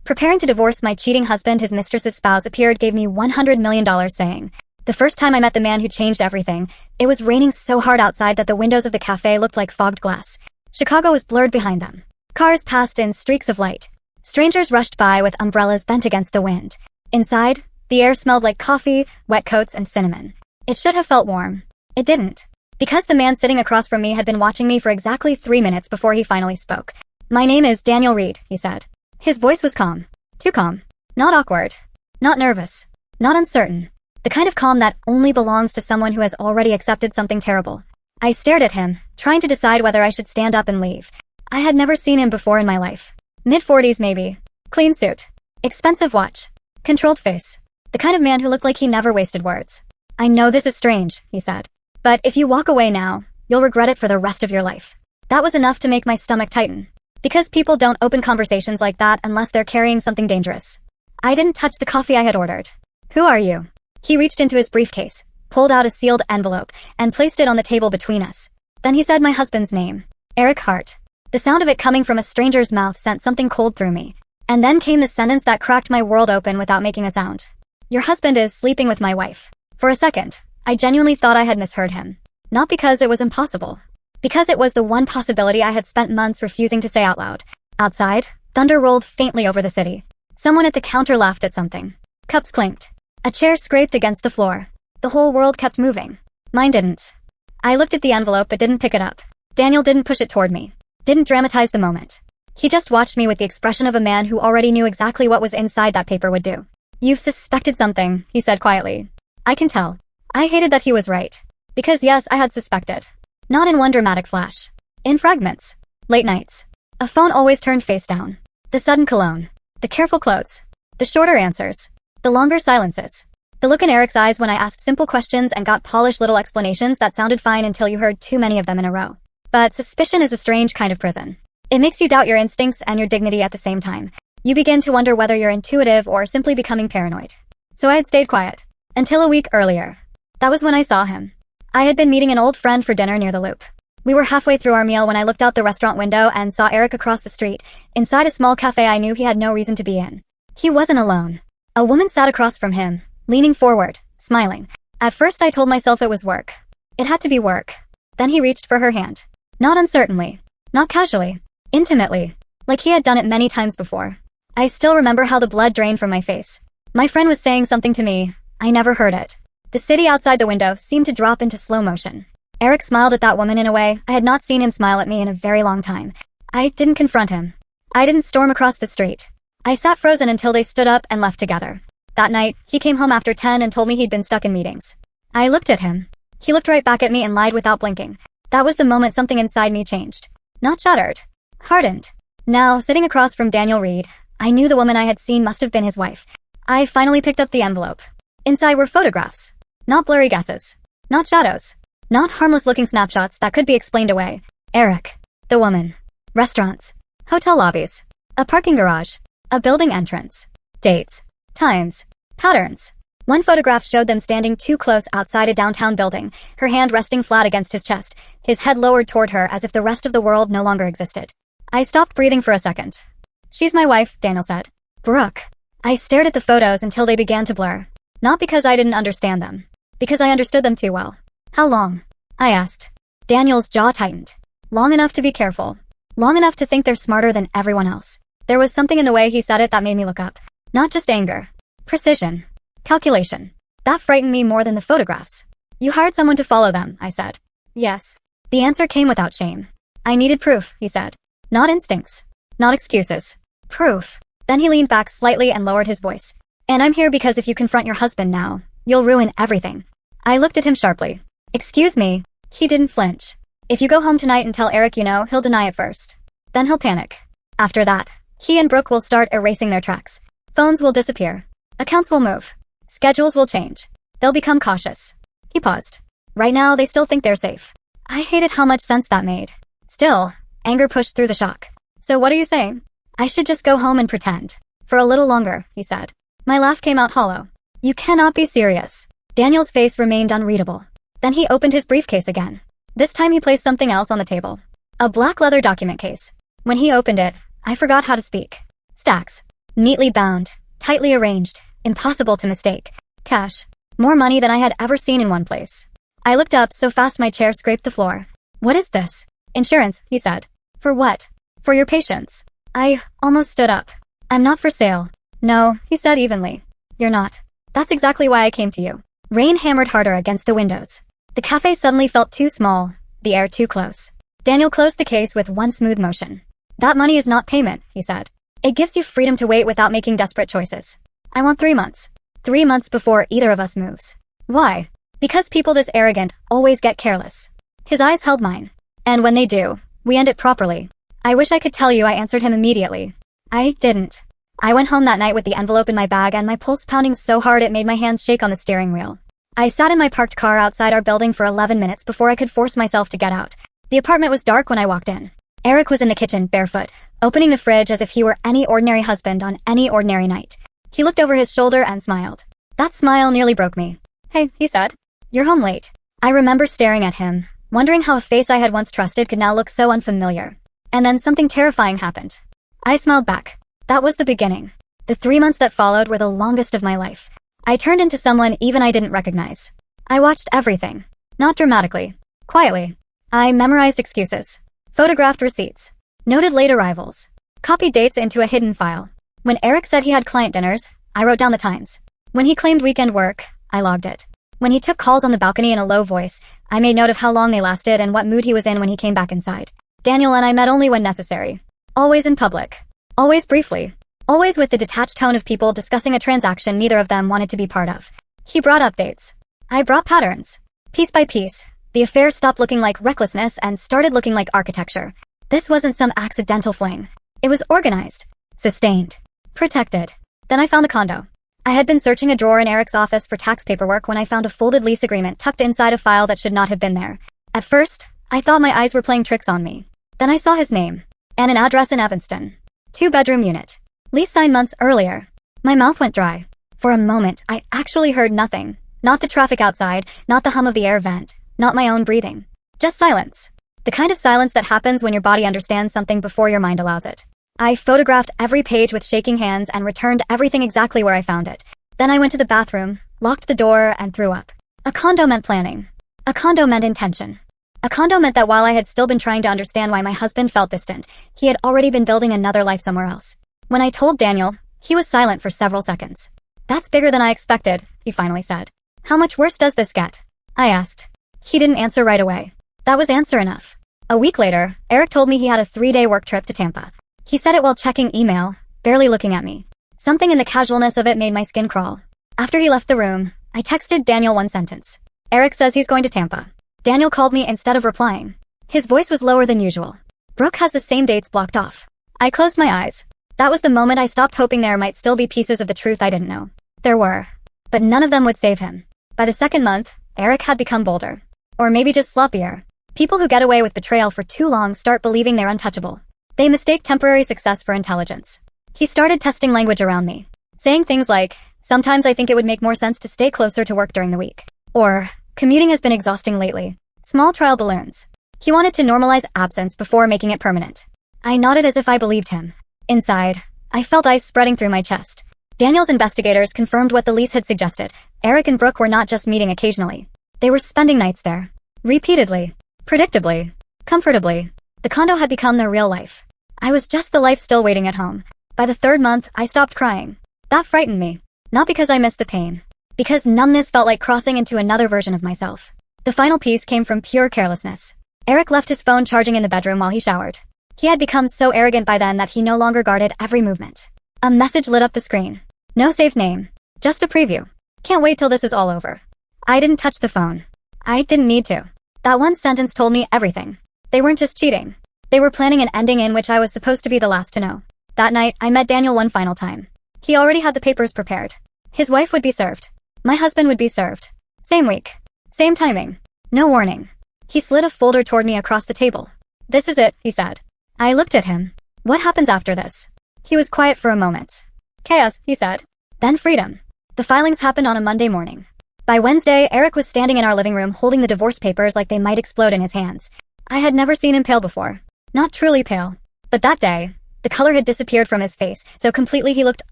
Preparing to divorce my cheating husband, his mistress's spouse appeared, gave me $100 million, saying, "The first time I met the man who changed everything, it was raining so hard outside that the windows of the cafe looked like fogged glass. Chicago was blurred behind them. Cars passed in streaks of light. Strangers rushed by with umbrellas bent against the wind. Inside, the air smelled like coffee, wet coats, and cinnamon. It should have felt warm. It didn't. Because the man sitting across from me had been watching me for exactly 3 minutes before he finally spoke. "My name is Daniel Reed," he said. His voice was calm. Too calm. Not awkward. Not nervous. Not uncertain. The kind of calm that only belongs to someone who has already accepted something terrible. I stared at him, trying to decide whether I should stand up and leave. I had never seen him before in my life. Mid-40s maybe. Clean suit. Expensive watch. Controlled face. The kind of man who looked like he never wasted words. "I know this is strange," he said. "But if you walk away now, you'll regret it for the rest of your life." That was enough to make my stomach tighten. Because people don't open conversations like that unless they're carrying something dangerous. I didn't touch the coffee I had ordered. "Who are you?" He reached into his briefcase, pulled out a sealed envelope, and placed it on the table between us. Then he said my husband's name. Eric Hart. The sound of it coming from a stranger's mouth sent something cold through me. And then came the sentence that cracked my world open without making a sound. "Your husband is sleeping with my wife." For a second, I genuinely thought I had misheard him. Not because it was impossible. Because it was the one possibility I had spent months refusing to say out loud. Outside, thunder rolled faintly over the city. Someone at the counter laughed at something. Cups clinked. A chair scraped against the floor. The whole world kept moving. Mine didn't. I looked at the envelope but didn't pick it up. Daniel didn't push it toward me. Didn't dramatize the moment. He just watched me with the expression of a man who already knew exactly what was inside that paper would do. "You've suspected something," he said quietly. "I can tell." I hated that he was right. Because yes, I had suspected. Not in one dramatic flash. In fragments. Late nights. A phone always turned face down. The sudden cologne. The careful clothes. The shorter answers. The longer silences. The look in Eric's eyes when I asked simple questions and got polished little explanations that sounded fine until you heard too many of them in a row. But suspicion is a strange kind of prison. It makes you doubt your instincts and your dignity at the same time. You begin to wonder whether you're intuitive or simply becoming paranoid. So I had stayed quiet. Until a week earlier. That was when I saw him. I had been meeting an old friend for dinner near the Loop. We were halfway through our meal when I looked out the restaurant window and saw Eric across the street, inside a small cafe I knew he had no reason to be in. He wasn't alone. A woman sat across from him, leaning forward, smiling. At first I told myself it was work. It had to be work. Then he reached for her hand. Not uncertainly. Not casually. Intimately. Like he had done it many times before. I still remember how the blood drained from my face. My friend was saying something to me. I never heard it. The city outside the window seemed to drop into slow motion. Eric smiled at that woman in a way I had not seen him smile at me in a very long time. I didn't confront him. I didn't storm across the street. I sat frozen until they stood up and left together. That night, he came home after 10 and told me he'd been stuck in meetings. I looked at him. He looked right back at me and lied without blinking. That was the moment something inside me changed. Not shattered. Hardened. Now, sitting across from Daniel Reed, I knew the woman I had seen must have been his wife. I finally picked up the envelope. Inside were photographs. Not blurry guesses. Not shadows. Not harmless-looking snapshots that could be explained away. Eric. The woman. Restaurants. Hotel lobbies. A parking garage. A building entrance. Dates. Times. Patterns. One photograph showed them standing too close outside a downtown building, her hand resting flat against his chest, his head lowered toward her as if the rest of the world no longer existed. I stopped breathing for a second. "She's my wife," Daniel said. "Brooke." I stared at the photos until they began to blur. Not because I didn't understand them. Because I understood them too well. "How long?" I asked. Daniel's jaw tightened. Long enough to be careful. Long enough to think they're smarter than everyone else. There was something in the way he said it that made me look up. Not just anger. Precision. Calculation. That frightened me more than the photographs. "You hired someone to follow them," I said. "Yes." The answer came without shame. "I needed proof," he said. "Not instincts. Not excuses. Proof." Then he leaned back slightly and lowered his voice. "And I'm here because if you confront your husband now, you'll ruin everything." I looked at him sharply. "Excuse me." He didn't flinch. "If you go home tonight and tell Eric you know, he'll deny it first. Then he'll panic. After that, he and Brooke will start erasing their tracks. Phones will disappear. Accounts will move. Schedules will change. They'll become cautious." He paused. "Right now, they still think they're safe." I hated how much sense that made. Still, anger pushed through the shock. "So what are you saying?" "I should just go home and pretend. For a little longer," he said. My laugh came out hollow. "You cannot be serious." Daniel's face remained unreadable. Then he opened his briefcase again. This time he placed something else on the table. A black leather document case. When he opened it, I forgot how to speak. Stacks. Neatly bound, tightly arranged, impossible to mistake. Cash. More money than I had ever seen in one place. I looked up so fast my chair scraped the floor. What is this? Insurance, he said. For what? For your patience. I almost stood up. I'm not for sale. No, he said evenly. You're not. That's exactly why I came to you. Rain hammered harder against the windows. The cafe suddenly felt too small, the air too close. Daniel closed the case with one smooth motion. That money is not payment, he said. It gives you freedom to wait without making desperate choices. I want 3 months. 3 months before either of us moves. Why? Because people this arrogant always get careless. His eyes held mine. And when they do, we end it properly. I wish I could tell you I answered him immediately. I didn't. I went home that night with the envelope in my bag and my pulse pounding so hard it made my hands shake on the steering wheel. I sat in my parked car outside our building for 11 minutes before I could force myself to get out. The apartment was dark when I walked in. Eric was in the kitchen, barefoot, opening the fridge as if he were any ordinary husband on any ordinary night. He looked over his shoulder and smiled. That smile nearly broke me. Hey, he said. You're home late. I remember staring at him, wondering how a face I had once trusted could now look so unfamiliar. And then something terrifying happened. I smiled back. That was the beginning. The 3 months that followed were the longest of my life. I turned into someone even I didn't recognize. I watched everything. Not dramatically. Quietly. I memorized excuses. Photographed receipts. Noted late arrivals. Copied dates into a hidden file. When Eric said he had client dinners, I wrote down the times. When he claimed weekend work, I logged it. When he took calls on the balcony in a low voice, I made note of how long they lasted and what mood he was in when he came back inside. Daniel and I met only when necessary. Always in public. Always briefly. Always with the detached tone of people discussing a transaction neither of them wanted to be part of. He brought updates. I brought patterns. Piece by piece, the affair stopped looking like recklessness and started looking like architecture. This wasn't some accidental fling. It was organized. Sustained. Protected. Then I found the condo. I had been searching a drawer in Eric's office for tax paperwork when I found a folded lease agreement tucked inside a file that should not have been there. At first, I thought my eyes were playing tricks on me. Then I saw his name. And an address in Evanston. 2-bedroom unit. Lease signed months earlier. My mouth went dry. For a moment, I actually heard nothing. Not the traffic outside, not the hum of the air vent, not my own breathing. Just silence. The kind of silence that happens when your body understands something before your mind allows it. I photographed every page with shaking hands and returned everything exactly where I found it. Then I went to the bathroom, locked the door, and threw up. A condo meant planning. A condo meant intention. A condo meant that while I had still been trying to understand why my husband felt distant, he had already been building another life somewhere else. When I told Daniel, he was silent for several seconds. That's bigger than I expected, he finally said. How much worse does this get? I asked. He didn't answer right away. That was answer enough. A week later, Eric told me he had a 3-day work trip to Tampa. He said it while checking email, barely looking at me. Something in the casualness of it made my skin crawl. After he left the room, I texted Daniel one sentence. Eric says he's going to Tampa. Daniel called me instead of replying. His voice was lower than usual. Brooke has the same dates blocked off. I closed my eyes. That was the moment I stopped hoping there might still be pieces of the truth I didn't know. There were. But none of them would save him. By the second month, Eric had become bolder. Or maybe just sloppier. People who get away with betrayal for too long start believing they're untouchable. They mistake temporary success for intelligence. He started testing language around me. Saying things like, sometimes I think it would make more sense to stay closer to work during the week. Or, commuting has been exhausting lately. Small trial balloons. He wanted to normalize absence before making it permanent. I nodded as if I believed him. Inside, I felt ice spreading through my chest. Daniel's investigators confirmed what the lease had suggested. Eric and Brooke were not just meeting occasionally. They were spending nights there. Repeatedly. Predictably. Comfortably. The condo had become their real life. I was just the life still waiting at home. By the 3rd month, I stopped crying. That frightened me. Not because I missed the pain. Because numbness felt like crossing into another version of myself. The final piece came from pure carelessness. Eric left his phone charging in the bedroom while he showered. He had become so arrogant by then that he no longer guarded every movement. A message lit up the screen. No saved name. Just a preview. Can't wait till this is all over. I didn't touch the phone. I didn't need to. That one sentence told me everything. They weren't just cheating. They were planning an ending in which I was supposed to be the last to know. That night, I met Daniel one final time. He already had the papers prepared. His wife would be served. My husband would be served. Same week. Same timing. No warning. He slid a folder toward me across the table. This is it, he said. I looked at him. What happens after this? He was quiet for a moment. Chaos, he said. Then freedom. The filings happened on a Monday morning. By Wednesday, Eric was standing in our living room holding the divorce papers like they might explode in his hands. I had never seen him pale before. Not truly pale. But that day, The color had disappeared from his face, so completely he looked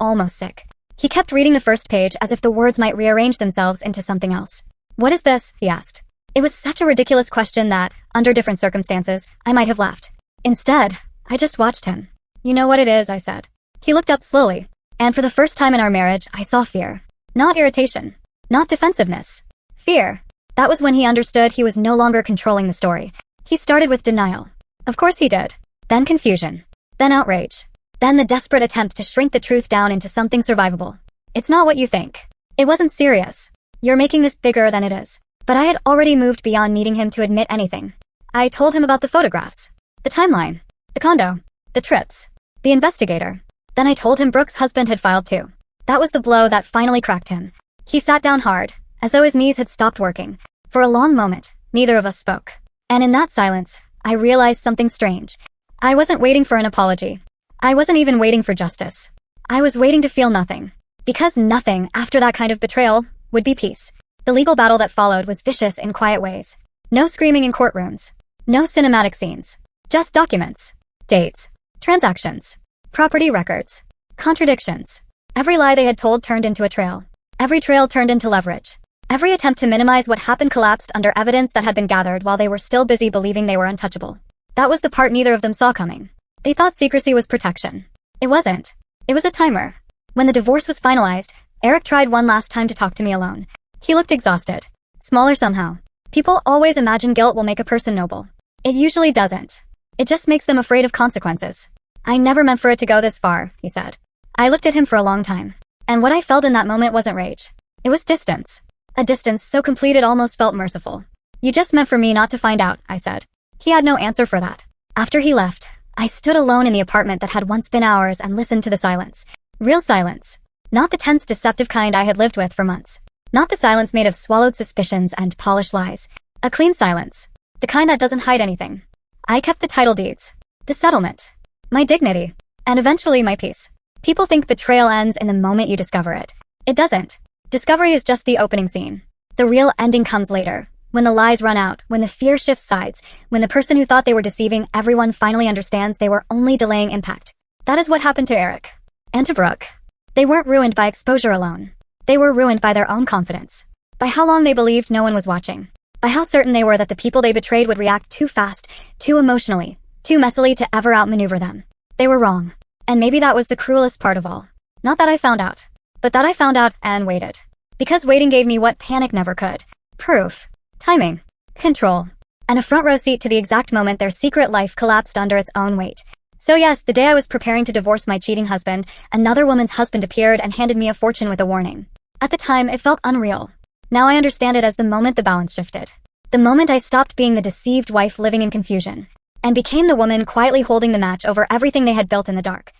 almost sick. He kept reading the first page as if the words might rearrange themselves into something else. "What is this?" he asked. It was such a ridiculous question that, under different circumstances, I might have laughed. Instead, I just watched him. "You know what it is," I said. He looked up slowly, and for the first time in our marriage, I saw fear. Not irritation. Not defensiveness. Fear. That was when he understood he was no longer controlling the story. He started with denial. Of course he did. Then confusion. Then outrage. Then the desperate attempt to shrink the truth down into something survivable. "It's not what you think. It wasn't serious. You're making this bigger than it is." But I had already moved beyond needing him to admit anything. I told him about the photographs, the timeline, the condo, the trips, the investigator. Then I told him Brooke's husband had filed too. That was the blow that finally cracked him. He sat down hard, as though his knees had stopped working. For a long moment, neither of us spoke. And in that silence, I realized something strange. I wasn't waiting for an apology. I wasn't even waiting for justice. I was waiting to feel nothing. Because nothing, after that kind of betrayal, would be peace. The legal battle that followed was vicious in quiet ways. No screaming in courtrooms. No cinematic scenes. Just documents. Dates. Transactions. Property records. Contradictions. Every lie they had told turned into a trail. Every trail turned into leverage. Every attempt to minimize what happened collapsed under evidence that had been gathered while they were still busy believing they were untouchable. That was the part neither of them saw coming. They thought secrecy was protection. It wasn't. It was a timer. When the divorce was finalized, Eric tried one last time to talk to me alone. He looked exhausted. Smaller somehow. People always imagine guilt will make a person noble. It usually doesn't. It just makes them afraid of consequences. "I never meant for it to go this far," he said. I looked at him for a long time. And what I felt in that moment wasn't rage. It was distance. A distance so complete it almost felt merciful. "You just meant for me not to find out," I said. He had no answer for that. After he left, I stood alone in the apartment that had once been ours and listened to the silence. Real silence. Not the tense, deceptive kind I had lived with for months. Not the silence made of swallowed suspicions and polished lies. A clean silence. The kind that doesn't hide anything. I kept the title deeds. The settlement. My dignity. And eventually my peace. People think betrayal ends in the moment you discover it. It doesn't. Discovery is just the opening scene. The real ending comes later. When the lies run out, when the fear shifts sides, when the person who thought they were deceiving everyone finally understands they were only delaying impact. That is what happened to Eric. And to Brooke. They weren't ruined by exposure alone. They were ruined by their own confidence. By how long they believed no one was watching. By how certain they were that the people they betrayed would react too fast, too emotionally, too messily to ever outmaneuver them. They were wrong. And maybe that was the cruelest part of all. Not that I found out. But that I found out and waited. Because waiting gave me what panic never could. Proof. Timing. Control. And a front row seat to the exact moment their secret life collapsed under its own weight. So yes, the day I was preparing to divorce my cheating husband, another woman's husband appeared and handed me a fortune with a warning. At the time, it felt unreal. Now I understand it as the moment the balance shifted. The moment I stopped being the deceived wife living in confusion, and became the woman quietly holding the match over everything they had built in the dark.